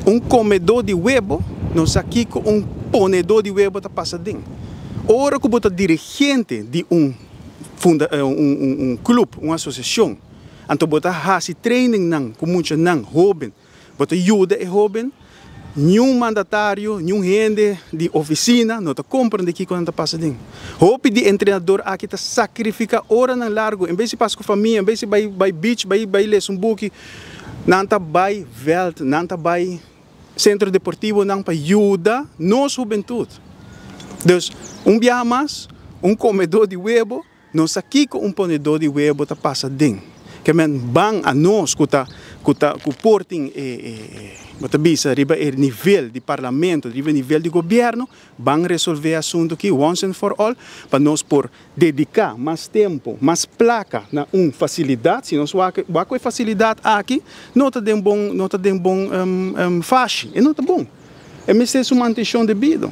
um comedor de huevo, nós aqui com um ponedor de huevo tá passadinho. Ora que bota dirigente de um clube, uma associação, então bota hasi training nang, com muita nang jovem, bota ajuda é jovem, nenhum mandatário, nenhum gente de oficina, não tá comprando aqui quando tá passadinho. Hope de treinador aqui tá sacrifica hora nang largo, em vez de passar com a família, em vez de vai beach, vai ler um book, não tá vai veld, não tá vai centro deportivo, não para ajuda nossa juventude. Então, viaja mais, comedor de huevo, nós aqui com ponedor de huevo tá passadinho. Que men bang a nós que portem riba o nível de parlamento, riba nível de governo, bang resolver assunto aqui once and for all, para nós por dedicar mais tempo, mais placa na facilidade, se nós com facilidade aqui, não tá bom fácil, e não tá bom. É mesmo uma mantenção de vida.